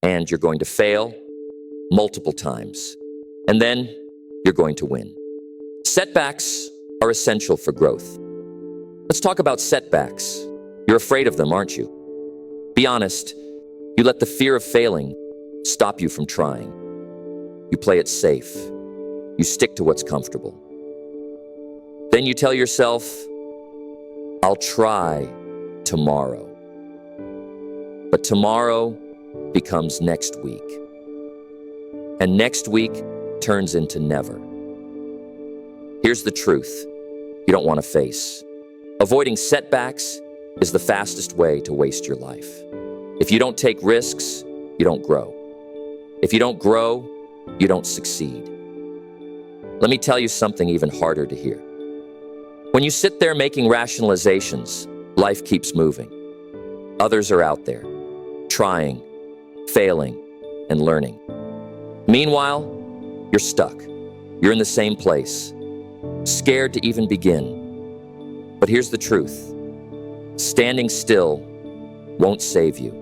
and you're going to fail multiple times, and then you're going to win. Setbacks are essential for growth. Let's talk about setbacks. You're afraid of them, aren't you? Be honest, you let the fear of failing stop you from trying. You play it safe. You stick to what's comfortable. Then you tell yourself, I'll try tomorrow. But tomorrow becomes next week. And next week turns into never. Here's the truth you don't want to face. Avoiding setbacks is the fastest way to waste your life. If you don't take risks, you don't grow. If you don't grow, you don't succeed. Let me tell you something even harder to hear. When you sit there making rationalizations, life keeps moving. Others are out there, trying, failing, and learning. Meanwhile, you're stuck. You're in the same place, scared to even begin. But here's the truth. Standing still won't save you.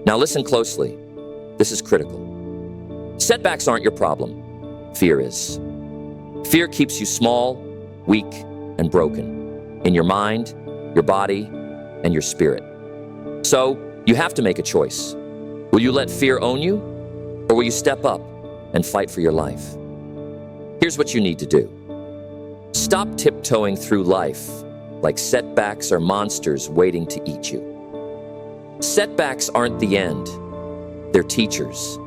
Now listen closely. This is critical. Setbacks aren't your problem. Fear is. Fear keeps you small, weak, and broken in your mind, your body, and your spirit. So you have to make a choice. Will you let fear own you, or will you step up and fight for your life? Here's what you need to do. Stop tiptoeing through life like setbacks are monsters waiting to eat you. Setbacks aren't the end. They're teachers.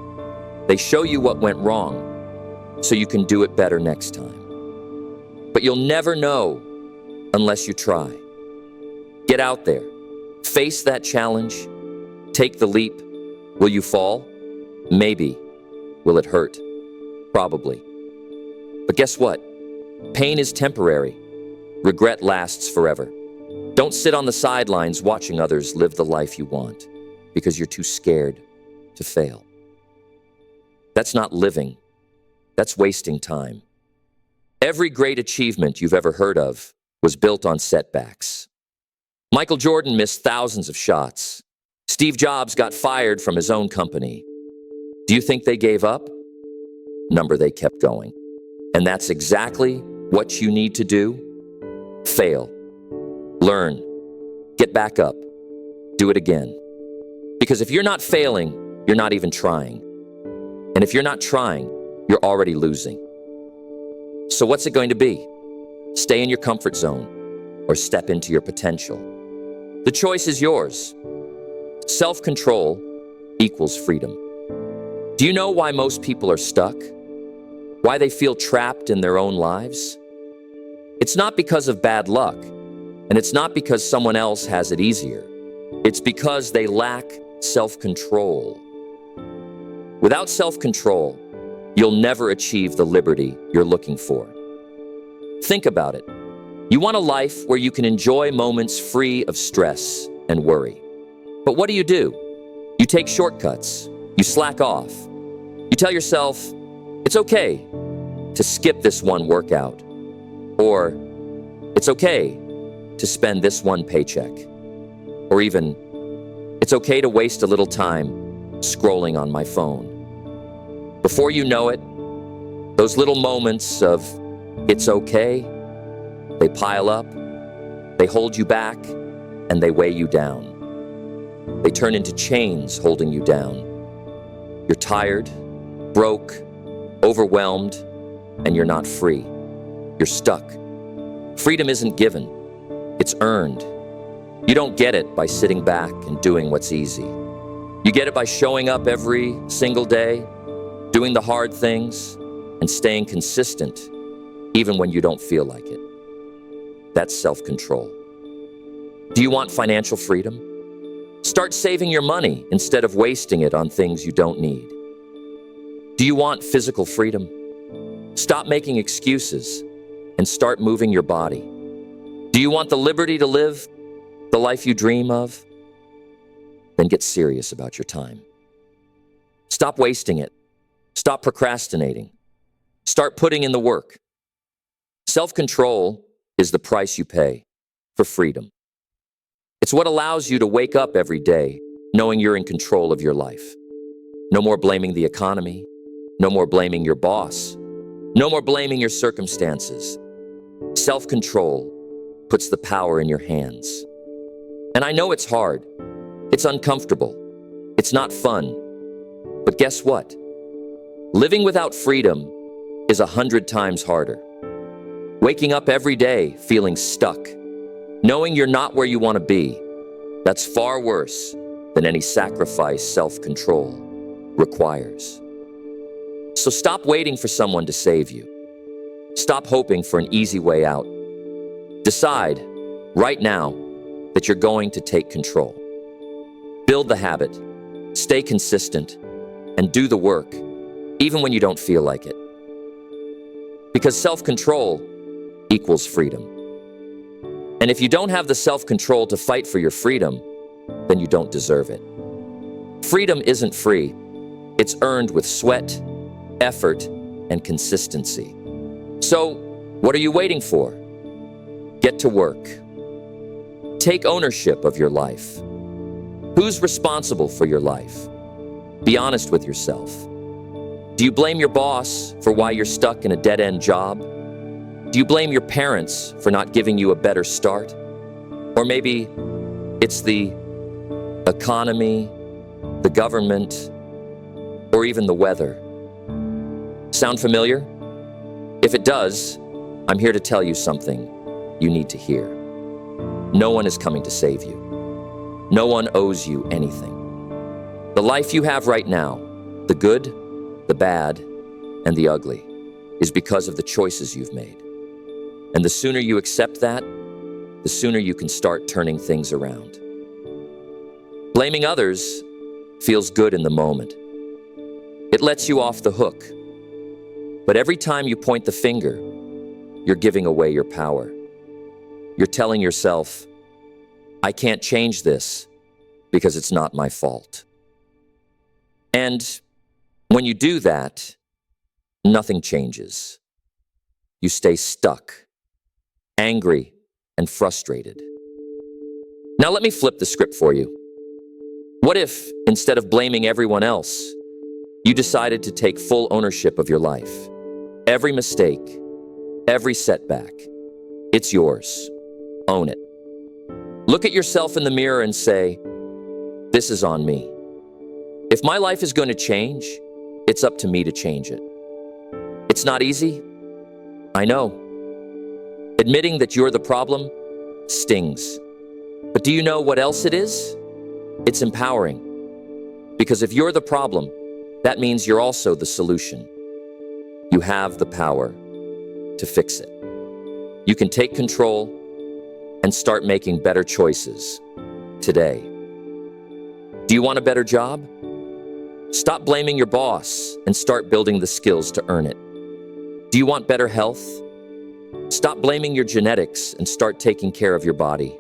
They show you what went wrong so you can do it better next time. But you'll never know unless you try. Get out there. Face that challenge. Take the leap. Will you fall? Maybe. Will it hurt? Probably. But guess what? Pain is temporary. Regret lasts forever. Don't sit on the sidelines watching others live the life you want because you're too scared to fail. That's not living. That's wasting time. Every great achievement you've ever heard of was built on setbacks. Michael Jordan missed thousands of shots. Steve Jobs got fired from his own company. Do you think they gave up? Number, they kept going. And that's exactly what you need to do. Fail. Learn. Get back up. Do it again. Because if you're not failing, you're not even trying. And if you're not trying, you're already losing. So what's it going to be? Stay in your comfort zone or step into your potential? The choice is yours. Self-control equals freedom. Do you know why most people are stuck? Why they feel trapped in their own lives? It's not because of bad luck, and it's not because someone else has it easier. It's because they lack self-control. Without self-control, you'll never achieve the liberty you're looking for. Think about it. You want a life where you can enjoy moments free of stress and worry. But what do? You take shortcuts. You slack off. You tell yourself, it's okay to skip this one workout. Or, it's okay to spend this one paycheck. Or even, it's okay to waste a little time scrolling on my phone. Before you know it, those little moments of it's okay, they pile up, they hold you back, and they weigh you down. They turn into chains holding you down. You're tired, broke, overwhelmed, and you're not free. You're stuck. Freedom isn't given. It's earned. You don't get it by sitting back and doing what's easy. You get it by showing up every single day, doing the hard things, and staying consistent, even when you don't feel like it. That's self-control. Do you want financial freedom? Start saving your money instead of wasting it on things you don't need. Do you want physical freedom? Stop making excuses and start moving your body. Do you want the liberty to live the life you dream of? Then get serious about your time. Stop wasting it. Stop procrastinating. Start putting in the work. Self-control is the price you pay for freedom. It's what allows you to wake up every day knowing you're in control of your life. No more blaming the economy. No more blaming your boss. No more blaming your circumstances. Self-control puts the power in your hands. And I know it's hard. It's uncomfortable. It's not fun. But guess what? Living without freedom is 100 times harder. Waking up every day feeling stuck, knowing you're not where you want to be, that's far worse than any sacrifice self-control requires. So stop waiting for someone to save you. Stop hoping for an easy way out. Decide right now that you're going to take control. Build the habit, stay consistent, and do the work, even when you don't feel like it. Because self-control equals freedom. And if you don't have the self-control to fight for your freedom, then you don't deserve it. Freedom isn't free. It's earned with sweat, effort, and consistency. So, what are you waiting for? Get to work. Take ownership of your life. Who's responsible for your life? Be honest with yourself. Do you blame your boss for why you're stuck in a dead-end job? Do you blame your parents for not giving you a better start? Or maybe it's the economy, the government, or even the weather. Sound familiar? If it does, I'm here to tell you something you need to hear. No one is coming to save you. No one owes you anything. The life you have right now, the good, the bad, and the ugly, is because of the choices you've made. And the sooner you accept that, the sooner you can start turning things around. Blaming others feels good in the moment. It lets you off the hook. But every time you point the finger, you're giving away your power. You're telling yourself, I can't change this because it's not my fault. And when you do that, nothing changes. You stay stuck, angry, and frustrated. Now let me flip the script for you. What if, instead of blaming everyone else, you decided to take full ownership of your life? Every mistake, every setback, it's yours. Own it. Look at yourself in the mirror and say, this is on me. If my life is going to change, it's up to me to change it. It's not easy, I know. Admitting that you're the problem stings. But do you know what else it is? It's empowering. Because if you're the problem, that means you're also the solution. You have the power to fix it. You can take control and start making better choices today. Do you want a better job? Stop blaming your boss and start building the skills to earn it. Do you want better health? Stop blaming your genetics and start taking care of your body.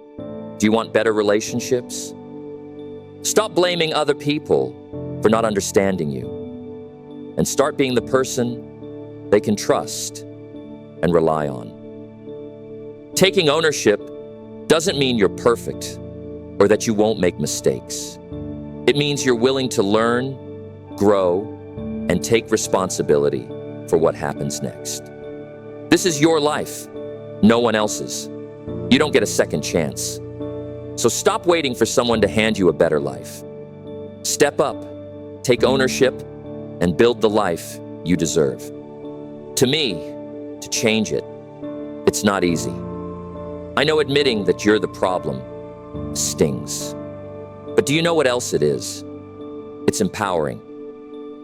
Do you want better relationships? Stop blaming other people for not understanding you and start being the person they can trust and rely on. Taking ownership doesn't mean you're perfect or that you won't make mistakes. It means you're willing to learn, grow, and take responsibility for what happens next. This is your life, no one else's. You don't get a second chance. So stop waiting for someone to hand you a better life. Step up, take ownership, and build the life you deserve. To me, to change it, it's not easy. I know admitting that you're the problem stings. But do you know what else it is? It's empowering.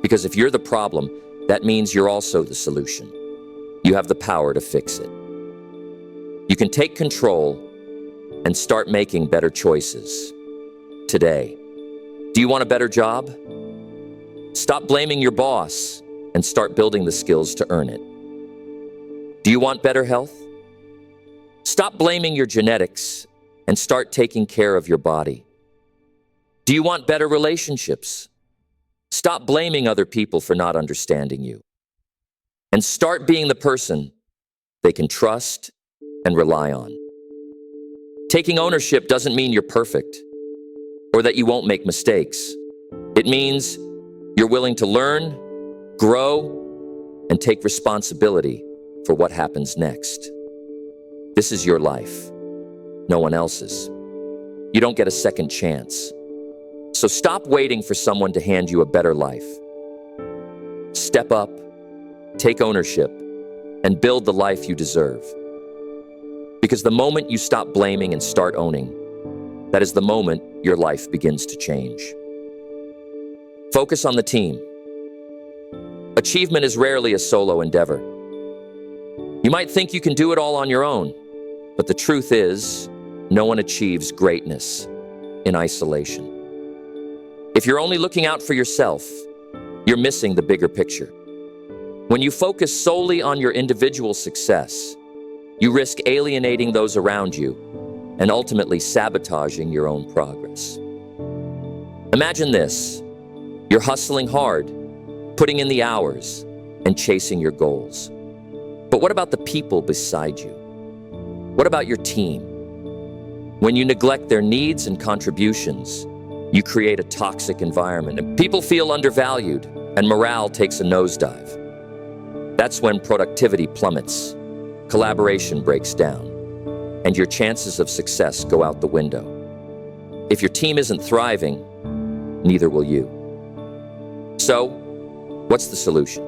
Because if you're the problem, that means you're also the solution. You have the power to fix it. You can take control and start making better choices today. Do you want a better job? Stop blaming your boss and start building the skills to earn it. Do you want better health? Stop blaming your genetics and start taking care of your body. Do you want better relationships? Stop blaming other people for not understanding you. And start being the person they can trust and rely on. Taking ownership doesn't mean you're perfect or that you won't make mistakes. It means You're willing to learn, grow, and take responsibility for what happens next. This is your life, no one else's. You don't get a second chance. So stop waiting for someone to hand you a better life. Step up, take ownership, and build the life you deserve. Because the moment you stop blaming and start owning, that is the moment your life begins to change. Focus on the team. Achievement is rarely a solo endeavor. You might think you can do it all on your own, but the truth is, no one achieves greatness in isolation. If you're only looking out for yourself, you're missing the bigger picture. When you focus solely on your individual success, you risk alienating those around you and ultimately sabotaging your own progress. Imagine this: you're hustling hard, putting in the hours, and chasing your goals. But what about the people beside you? What about your team? When you neglect their needs and contributions, you create a toxic environment, and people feel undervalued, and morale takes a nosedive. That's when productivity plummets, collaboration breaks down, and your chances of success go out the window. If your team isn't thriving, neither will you. So, what's the solution?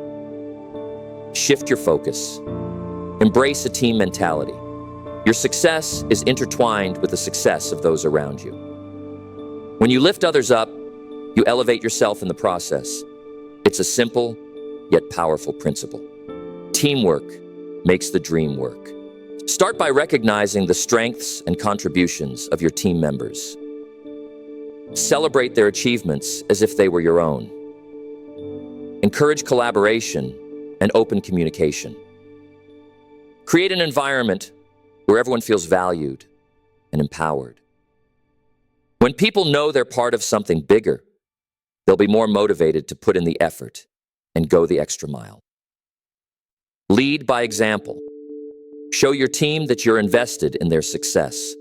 Shift your focus. Embrace a team mentality. Your success is intertwined with the success of those around you. When you lift others up, you elevate yourself in the process. It's a simple yet powerful principle. Teamwork makes the dream work. Start by recognizing the strengths and contributions of your team members. Celebrate their achievements as if they were your own. Encourage collaboration and open communication. Create an environment where everyone feels valued and empowered. When people know they're part of something bigger, they'll be more motivated to put in the effort and go the extra mile. Lead by example. Show your team that you're invested in their success.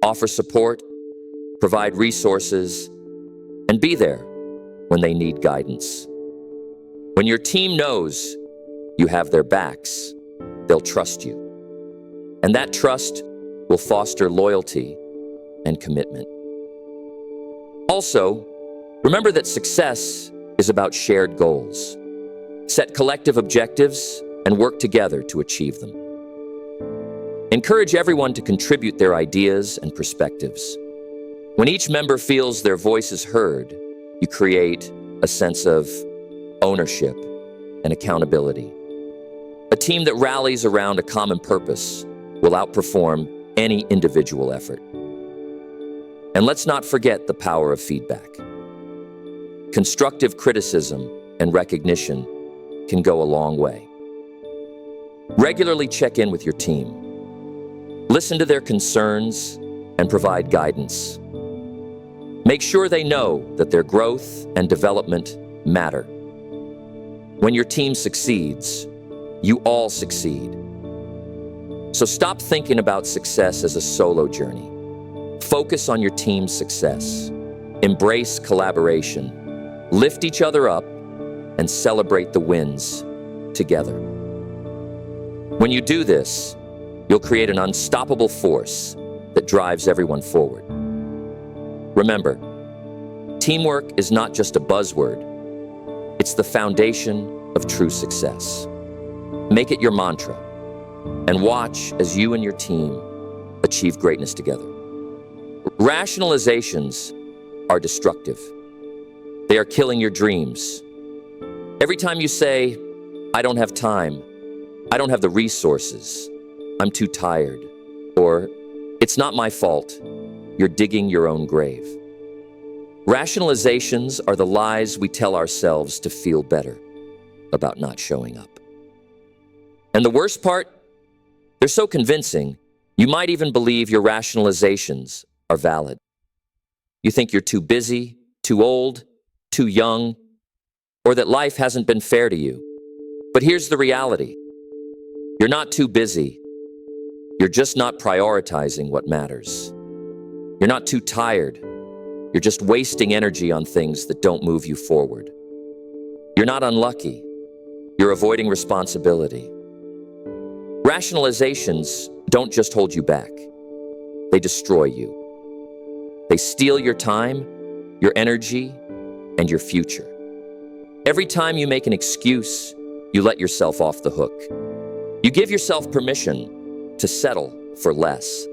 Offer support, provide resources, and be there when they need guidance. When your team knows you have their backs, they'll trust you. And that trust will foster loyalty and commitment. Also, remember that success is about shared goals. Set collective objectives and work together to achieve them. Encourage everyone to contribute their ideas and perspectives. When each member feels their voice is heard, you create a sense of ownership and accountability. A team that rallies around a common purpose will outperform any individual effort. And let's not forget the power of feedback. Constructive criticism and recognition can go a long way. Regularly check in with your team. Listen to their concerns and provide guidance. Make sure they know that their growth and development matter. When your team succeeds, you all succeed. So stop thinking about success as a solo journey. Focus on your team's success. Embrace collaboration. Lift each other up and celebrate the wins together. When you do this, you'll create an unstoppable force that drives everyone forward. Remember, teamwork is not just a buzzword. It's the foundation of true success. Make it your mantra and watch as you and your team achieve greatness together. Rationalizations are destructive. They are killing your dreams. Every time you say, "I don't have time," "I don't have the resources," "I'm too tired," or "It's not my fault," you're digging your own grave. Rationalizations are the lies we tell ourselves to feel better about not showing up. And the worst part, they're so convincing, you might even believe your rationalizations are valid. You think you're too busy, too old, too young, or that life hasn't been fair to you. But here's the reality. You're not too busy. You're just not prioritizing what matters. You're not too tired. You're just wasting energy on things that don't move you forward. You're not unlucky. You're avoiding responsibility. Rationalizations don't just hold you back. They destroy you. They steal your time, your energy, and your future. Every time you make an excuse, you let yourself off the hook. You give yourself permission to settle for less.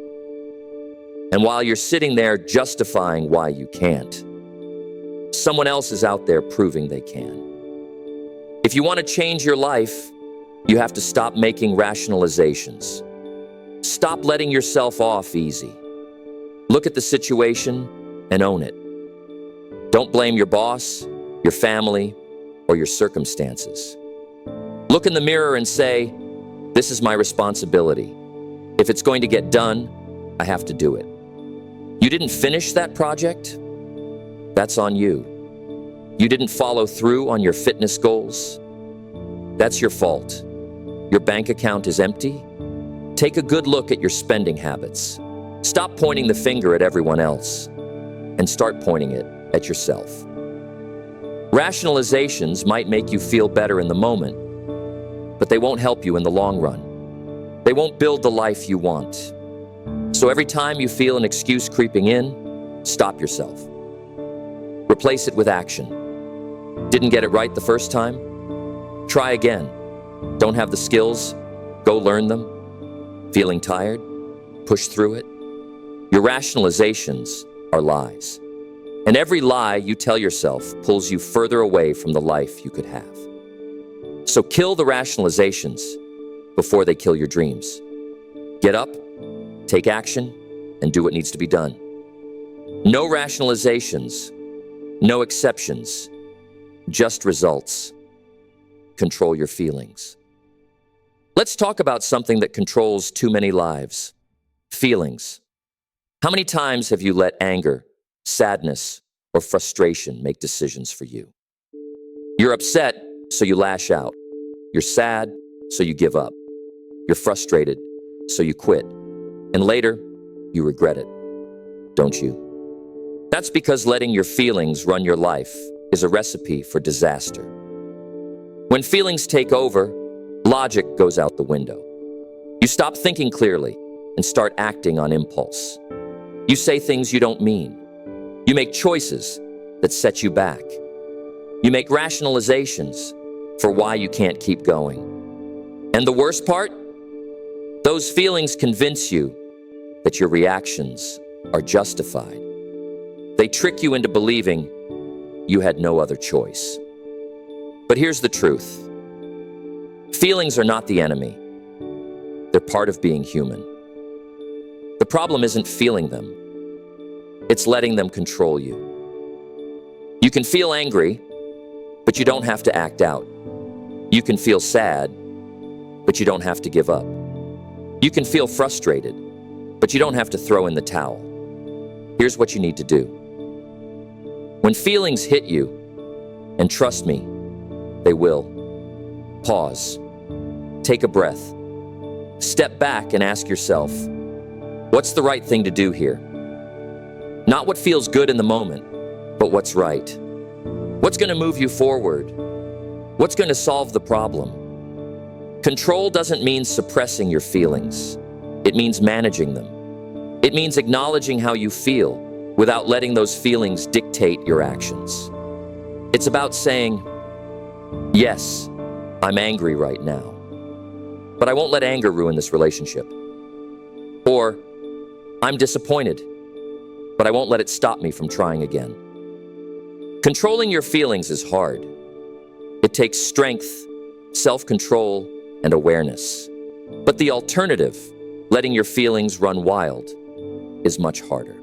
And while you're sitting there justifying why you can't, someone else is out there proving they can. If you want to change your life, you have to stop making rationalizations. Stop letting yourself off easy. Look at the situation and own it. Don't blame your boss, your family, or your circumstances. Look in the mirror and say, "This is my responsibility. If it's going to get done, I have to do it." You didn't finish that project? That's on you. You didn't follow through on your fitness goals? That's your fault. Your bank account is empty? Take a good look at your spending habits. Stop pointing the finger at everyone else and start pointing it at yourself. Rationalizations might make you feel better in the moment, but they won't help you in the long run. They won't build the life you want. So every time you feel an excuse creeping in, stop yourself. Replace it with action. Didn't get it right the first time? Try again. Don't have the skills? Go learn them. Feeling tired? Push through it. Your rationalizations are lies. And every lie you tell yourself pulls you further away from the life you could have. So kill the rationalizations before they kill your dreams. Get up, take action, and do what needs to be done. No rationalizations, no exceptions, just results. Control your feelings. Let's talk about something that controls too many lives: feelings. How many times have you let anger, sadness, or frustration make decisions for you? You're upset, so you lash out. You're sad, so you give up. You're frustrated, so you quit. And later, you regret it, don't you? That's because letting your feelings run your life is a recipe for disaster. When feelings take over, logic goes out the window. You stop thinking clearly and start acting on impulse. You say things you don't mean. You make choices that set you back. You make rationalizations for why you can't keep going. And the worst part? Those feelings convince you that your reactions are justified. They trick you into believing you had no other choice. But here's the truth. Feelings are not the enemy. They're part of being human. The problem isn't feeling them. It's letting them control you. You can feel angry, but you don't have to act out. You can feel sad, but you don't have to give up. You can feel frustrated, but you don't have to throw in the towel. Here's what you need to do. When feelings hit you, and trust me, they will, pause, take a breath, step back and ask yourself, what's the right thing to do here? Not what feels good in the moment, but what's right. What's going to move you forward? What's going to solve the problem? Control doesn't mean suppressing your feelings. It means managing them. It means acknowledging how you feel without letting those feelings dictate your actions. It's about saying, yes, I'm angry right now, but I won't let anger ruin this relationship. Or, I'm disappointed, but I won't let it stop me from trying again. Controlling your feelings is hard. It takes strength, self-control, and awareness. But the alternative, letting your feelings run wild, is much harder.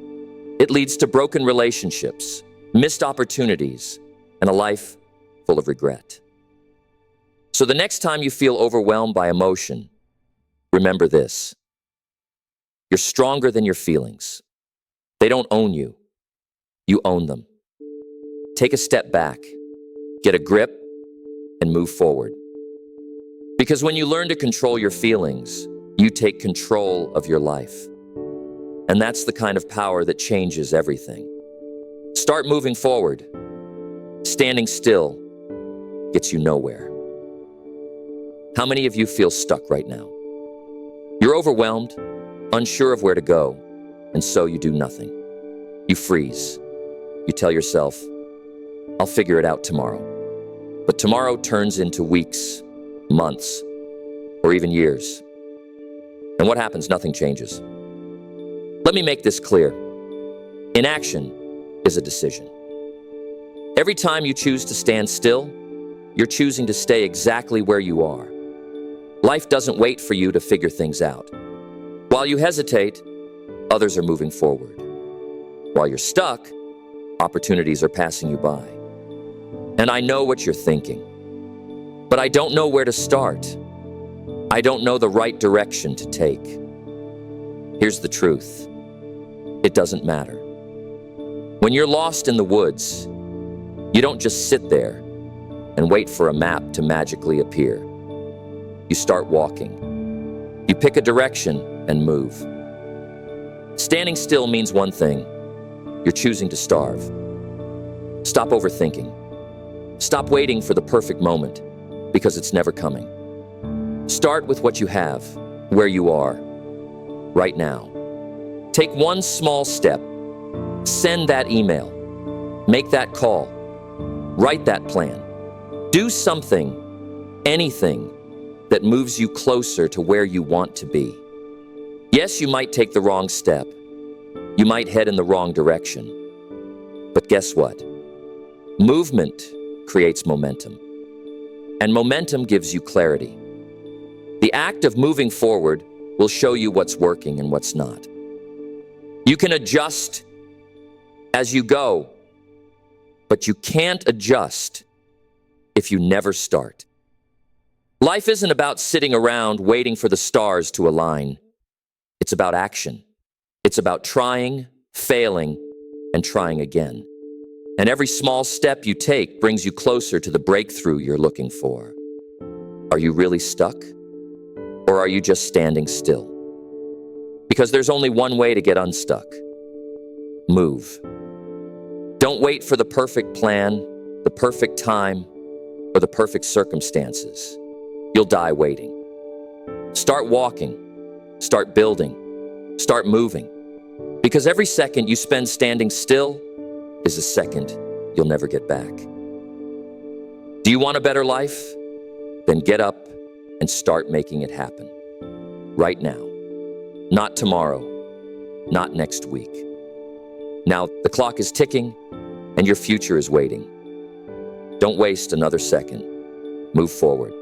It leads to broken relationships, missed opportunities, and a life full of regret. So the next time you feel overwhelmed by emotion, remember this. You're stronger than your feelings. They don't own you. You own them. Take a step back, get a grip, and move forward. Because when you learn to control your feelings, you take control of your life. And that's the kind of power that changes everything. Start moving forward, standing still, gets you nowhere. How many of you feel stuck right now? You're overwhelmed, unsure of where to go, and so you do nothing. You freeze. You tell yourself, I'll figure it out tomorrow. But tomorrow turns into weeks, months, or even years. And what happens? Nothing changes. Let me make this clear. Inaction is a decision. Every time you choose to stand still, you're choosing to stay exactly where you are. Life doesn't wait for you to figure things out. While you hesitate, others are moving forward. While you're stuck, opportunities are passing you by. And I know what you're thinking, but I don't know where to start. I don't know the right direction to take. Here's the truth. It doesn't matter. When you're lost in the woods, you don't just sit there and wait for a map to magically appear. You start walking. You pick a direction and move. Standing still means one thing. You're choosing to starve. Stop overthinking. Stop waiting for the perfect moment, because it's never coming. Start with what you have, where you are, right now. Take one small step. Send that email. Make that call. Write that plan. Do something, anything, that moves you closer to where you want to be. Yes, you might take the wrong step. You might head in the wrong direction. But guess what? Movement creates momentum. And momentum gives you clarity. The act of moving forward will show you what's working and what's not. You can adjust as you go, but you can't adjust if you never start. Life isn't about sitting around waiting for the stars to align. It's about action. It's about trying, failing, and trying again. And every small step you take brings you closer to the breakthrough you're looking for. Are you really stuck? Or are you just standing still? Because there's only one way to get unstuck. Move. Don't wait for the perfect plan, the perfect time, or the perfect circumstances. You'll die waiting. Start walking. Start building. Start moving. Because every second you spend standing still is a second you'll never get back. Do you want a better life? Then get up and start making it happen. Right now. Not tomorrow. Not next week. Now the clock is ticking and your future is waiting. Don't waste another second. Move forward.